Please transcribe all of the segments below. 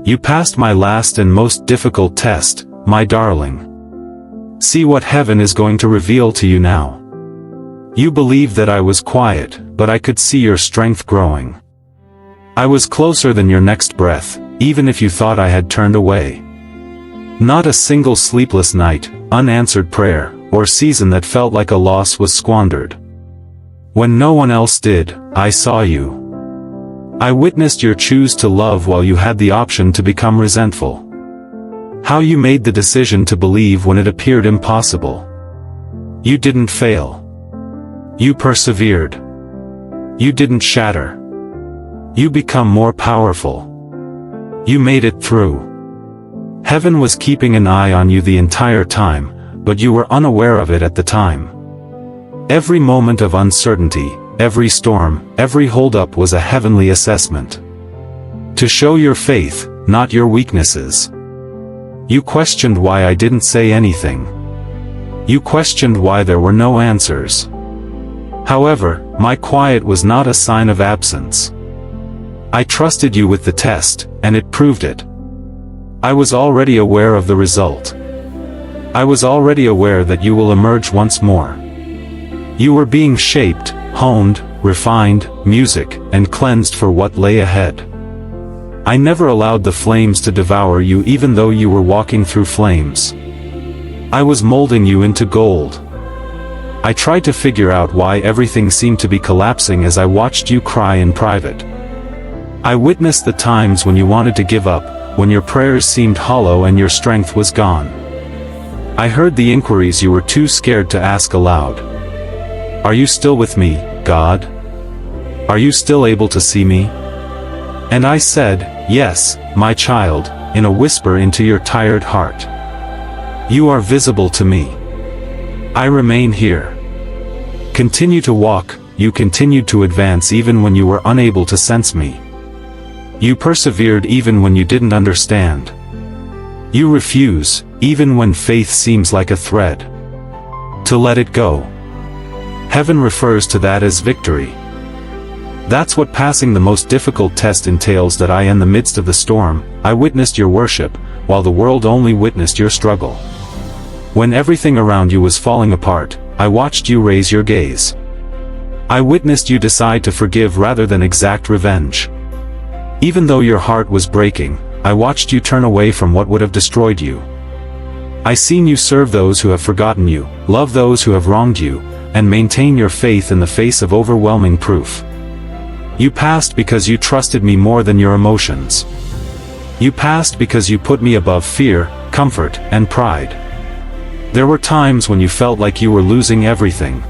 You passed my last and most difficult test, my darling. See what heaven is going to reveal to you now. You believed that I was quiet, but I could see your strength growing. I was closer than your next breath, even if you thought I had turned away. Not a single sleepless night, unanswered prayer, or season that felt like a loss was squandered. When no one else did, I saw you. I witnessed your choose to love while you had the option to become resentful. How you made the decision to believe when it appeared impossible. You didn't fail. You persevered. You didn't shatter. You become more powerful. You made it through. Heaven was keeping an eye on you the entire time, but you were unaware of it at the time. Every moment of uncertainty, every storm, every holdup was a heavenly assessment. To show your faith, not your weaknesses. You questioned why I didn't say anything. You questioned why there were no answers. However, my quiet was not a sign of absence. I trusted you with the test, and it proved it. I was already aware of the result. I was already aware that you will emerge once more. You were being shaped, honed, refined, music, and cleansed for what lay ahead. I never allowed the flames to devour you even though you were walking through flames. I was molding you into gold. I tried to figure out why everything seemed to be collapsing as I watched you cry in private. I witnessed the times when you wanted to give up, when your prayers seemed hollow and your strength was gone. I heard the inquiries you were too scared to ask aloud. Are you still with me, God? Are you still able to see me? And I said, yes, my child, in a whisper into your tired heart. You are visible to me. I remain here. Continue to walk, you continued to advance even when you were unable to sense me. You persevered even when you didn't understand. You refuse, even when faith seems like a thread. To let it go. Heaven refers to that as victory. That's what passing the most difficult test entails, that in the midst of the storm, I witnessed your worship, while the world only witnessed your struggle. When everything around you was falling apart, I watched you raise your gaze. I witnessed you decide to forgive rather than exact revenge. Even though your heart was breaking, I watched you turn away from what would have destroyed you. I seen you serve those who have forgotten you, love those who have wronged you, and maintain your faith in the face of overwhelming proof. You passed because you trusted me more than your emotions. You passed because you put me above fear, comfort, and pride. There were times when you felt like you were losing everything.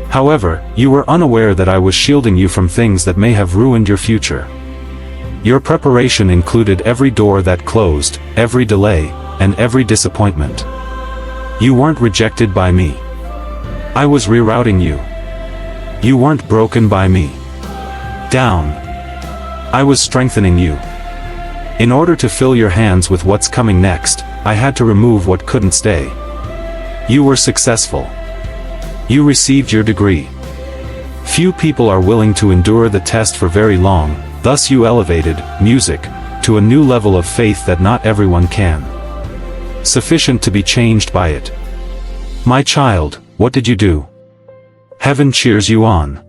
However, you were unaware that I was shielding you from things that may have ruined your future. Your preparation included every door that closed, every delay, and every disappointment. You weren't rejected by me. I was rerouting you. You weren't broken by me. Down. I was strengthening you. In order to fill your hands with what's coming next, I had to remove what couldn't stay. You were successful. You received your degree. Few people are willing to endure the test for very long, thus you elevated music to a new level of faith that not everyone can. Sufficient to be changed by it. My child, what did you do? Heaven cheers you on.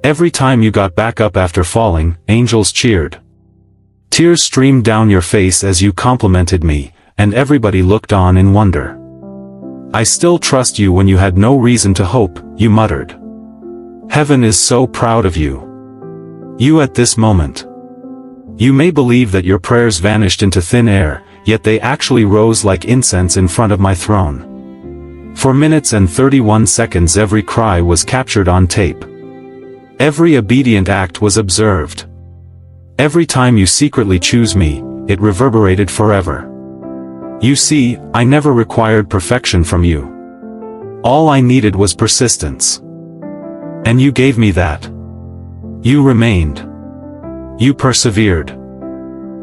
Every time you got back up after falling, angels cheered. Tears streamed down your face as you complimented me, and everybody looked on in wonder. I still trust you when you had no reason to hope, you muttered. Heaven is so proud of you. You at this moment. You may believe that your prayers vanished into thin air, yet they actually rose like incense in front of my throne. For minutes and 31 seconds every cry was captured on tape. Every obedient act was observed. Every time you secretly choose me, it reverberated forever. You see, I never required perfection from you. All I needed was persistence. And you gave me that. You remained. You persevered.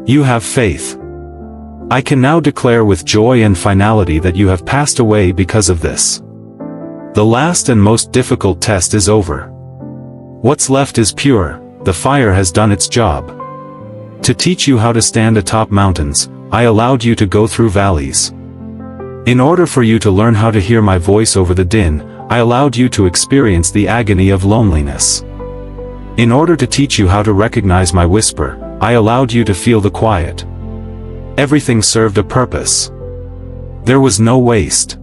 You have faith. I can now declare with joy and finality that you have passed away because of this. The last and most difficult test is over. What's left is pure, the fire has done its job. To teach you how to stand atop mountains, I allowed you to go through valleys. In order for you to learn how to hear my voice over the din, I allowed you to experience the agony of loneliness. In order to teach you how to recognize my whisper, I allowed you to feel the quiet. Everything served a purpose. There was no waste.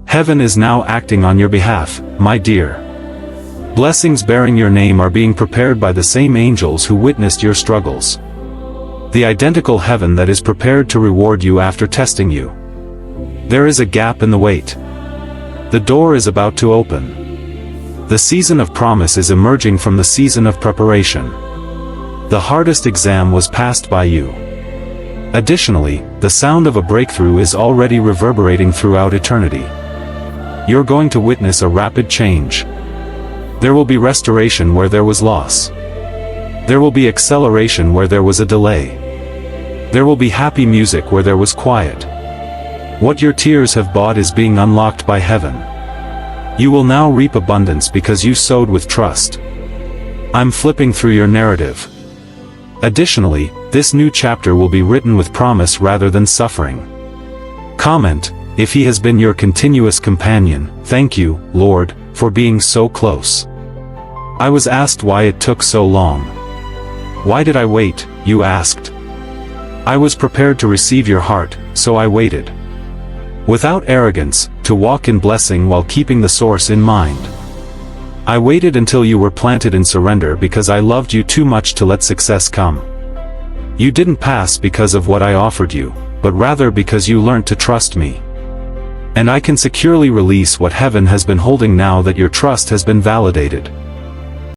Heaven is now acting on your behalf, my dear. Blessings bearing your name are being prepared by the same angels who witnessed your struggles. The identical heaven that is prepared to reward you after testing you. There is a gap in the wait. The door is about to open. The season of promise is emerging from the season of preparation. The hardest exam was passed by you. Additionally, the sound of a breakthrough is already reverberating throughout eternity. You're going to witness a rapid change. There will be restoration where there was loss. There will be acceleration where there was a delay. There will be happy music where there was quiet. What your tears have bought is being unlocked by heaven. You will now reap abundance because you sowed with trust. I'm flipping through your narrative. Additionally, this new chapter will be written with promise rather than suffering. Comment, if he has been your continuous companion, thank you, Lord, for being so close. I was asked why it took so long. Why did I wait, you asked? I was prepared to receive your heart, so I waited. Without arrogance, to walk in blessing while keeping the source in mind. I waited until you were planted in surrender because I loved you too much to let success come. You didn't pass because of what I offered you, but rather because you learned to trust me. And I can securely release what heaven has been holding now that your trust has been validated.